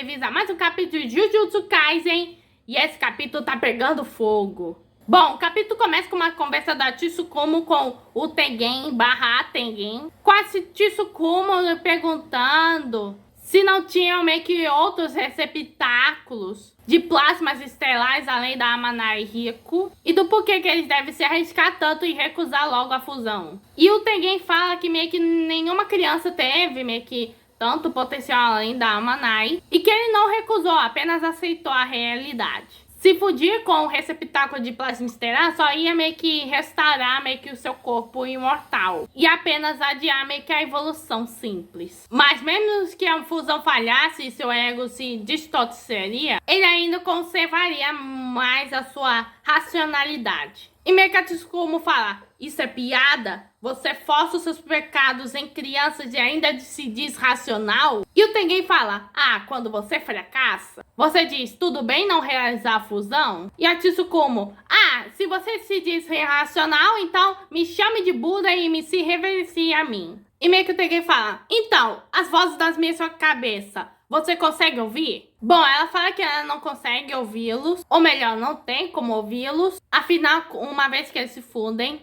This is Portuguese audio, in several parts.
bem-vindos a mais um capítulo de Jujutsu Kaisen. E esse capítulo tá pegando fogo. Bom, o capítulo começa com uma conversa da Tsukumo com o Tengen / Tengen. Com a Tsukumo perguntando se não tinham meio que outros receptáculos de plasmas estelares além da Amanai Rico. E do porquê que eles devem se arriscar tanto e recusar logo a fusão. E o Tengen fala que meio que nenhuma criança teve meio que tanto potencial além da Amanai, e que ele não recusou, apenas aceitou a realidade. Se fudir com o receptáculo de plasma estelar, só ia meio que restaurar meio que o seu corpo imortal. E apenas adiar meio que a evolução simples. Mas mesmo que a fusão falhasse e seu ego se distorceria, ele ainda conservaria mais a sua racionalidade. E meio que a Tsukumo fala, isso é piada? Você força os seus pecados em crianças e ainda se diz racional? E o Tengen fala, quando você fracassa, você diz, tudo bem não realizar a fusão? E a Tsukumo, se você se diz irracional, então me chame de Buda e me se reverencie a mim. E meio que o Tengen fala, então, as vozes das minhas sua cabeça, você consegue ouvir? Bom, ela fala que ela não consegue ouvi-los, ou melhor, não tem como ouvi-los. Afinal, uma vez que eles se fundem,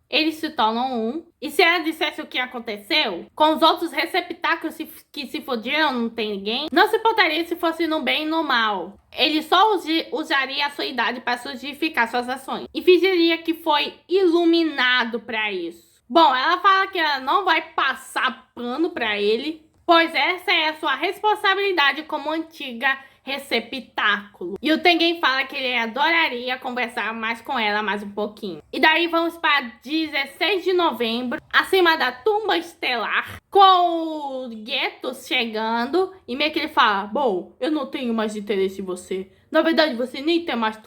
eles se tornam um. E se ela dissesse o que aconteceu, com os outros receptáculos que se fudiram, não tem ninguém, não se importaria se fosse no bem e no mal. Ele só usaria a sua idade para justificar suas ações. E fingiria que foi iluminado para isso. Bom, ela fala que ela não vai passar pano para ele, pois essa é a sua responsabilidade como antiga receptáculo. E o Tengen fala que ele adoraria conversar mais com ela mais um pouquinho. E daí vamos para 16 de novembro, acima da tumba estelar, com o Geto chegando. E meio que ele fala, bom, eu não tenho mais interesse em você. Na verdade, você nem tem mais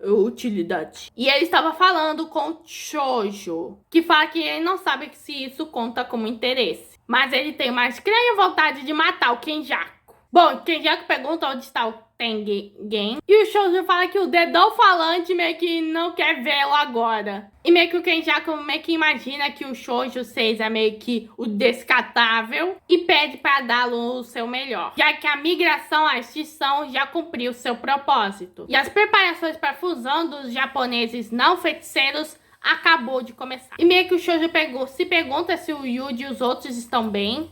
utilidade. E ele estava falando com Chojo, que fala que ele não sabe se isso conta como interesse. Mas ele tem uma estranha vontade de matar o Kenjaku. Bom, o Kenjaku pergunta onde está o Tengen. E o Chojo fala que o dedão falante meio que não quer vê-lo agora. E meio que o Kenjaku meio que imagina que o Chojo seja meio que o descartável. E pede para dá-lo o seu melhor. Já que a migração à extinção já cumpriu seu propósito. E as preparações para a fusão dos japoneses não feiticeiros acabou de começar. E meio que o Chojo se pergunta se o Yuji e os outros estão bem.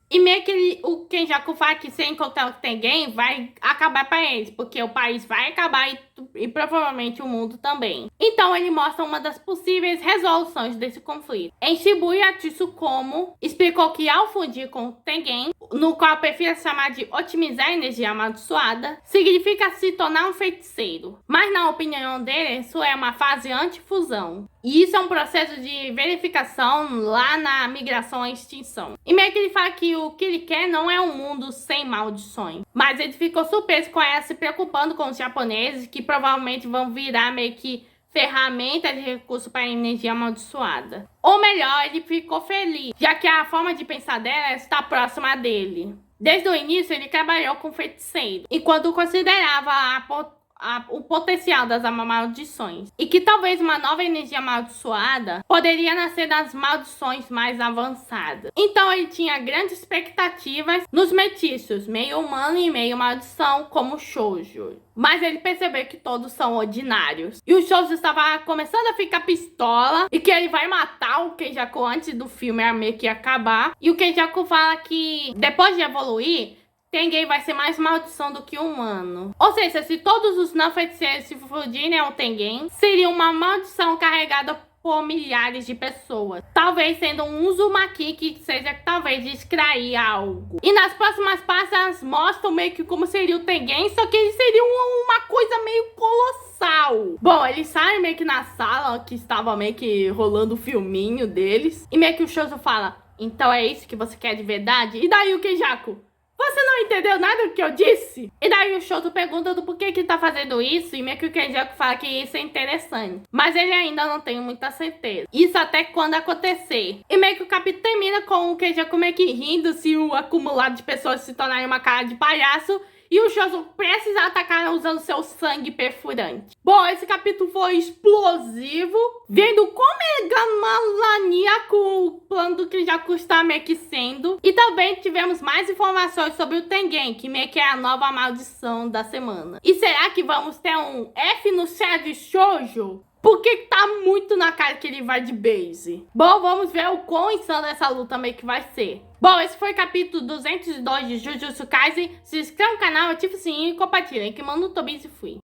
E meio que o Kenjaku fala que se encontrar o Tengen vai acabar para eles, porque o país vai acabar e provavelmente o mundo também. Então ele mostra uma das possíveis resoluções desse conflito. Em Shibuya, Tsukumo explicou que ao fundir com o Tengen, no qual prefere chamar de otimizar a energia amaldiçoada, significa se tornar um feiticeiro. Mas na opinião dele, isso é uma fase antifusão. E isso é um processo de verificação lá na migração à extinção. E meio que ele fala que o que ele quer não é um mundo sem maldições. Mas ele ficou surpreso com ela se preocupando com os japoneses, que provavelmente vão virar meio que ferramenta de recurso para a energia amaldiçoada. Ou melhor, ele ficou feliz, já que a forma de pensar dela está próxima dele. Desde o início, ele trabalhou com feiticeiro, enquanto considerava o potencial das maldições. E que talvez uma nova energia amaldiçoada poderia nascer das maldições mais avançadas. Então ele tinha grandes expectativas nos mestiços, meio humano e meio maldição, como Chojo. Mas ele percebeu que todos são ordinários. E o Chojo estava começando a ficar pistola e que ele vai matar o Kenjaku antes do filme meio que acabar. E o Kenjaku fala que depois de evoluir, Tengen vai ser mais maldição do que humano. Ou seja, se todos os não feiticeiros se fundirem ao Tengen, seria uma maldição carregada por milhares de pessoas. Talvez sendo um Uzumaki que seja talvez extrair algo. E nas próximas páginas mostram meio que como seria o Tengen, só que ele seria uma coisa meio colossal. Bom, eles saem meio que na sala que estava meio que rolando o filminho deles. E meio que o Chozo fala, então é isso que você quer de verdade? E daí o Kenjaku? Você não entendeu nada do que eu disse? E daí o Chozo pergunta do porquê que tá fazendo isso. E meio que o Kenjaku fala que isso é interessante. Mas ele ainda não tem muita certeza. Isso até quando acontecer. E meio que o capítulo termina com o Kenjaku meio que rindo se o acumulado de pessoas se tornarem uma cara de palhaço. e o Choso precisa atacar usando seu sangue perfurante. Bom, esse capítulo foi explosivo, vendo como é gamalaníaco o plano do Kenjaku está meio que sendo. E também tivemos mais informações sobre o Tengen, que meio que é a nova maldição da semana. E será que vamos ter um F no céu de Shoujo? Porque tá muito na cara que ele vai de base. Bom, vamos ver o quão insano essa luta meio que vai ser. Bom, esse foi o capítulo 202 de Jujutsu Kaisen. Se inscreva no canal, ative o sininho e compartilhem. Que mano, Tobias e fui.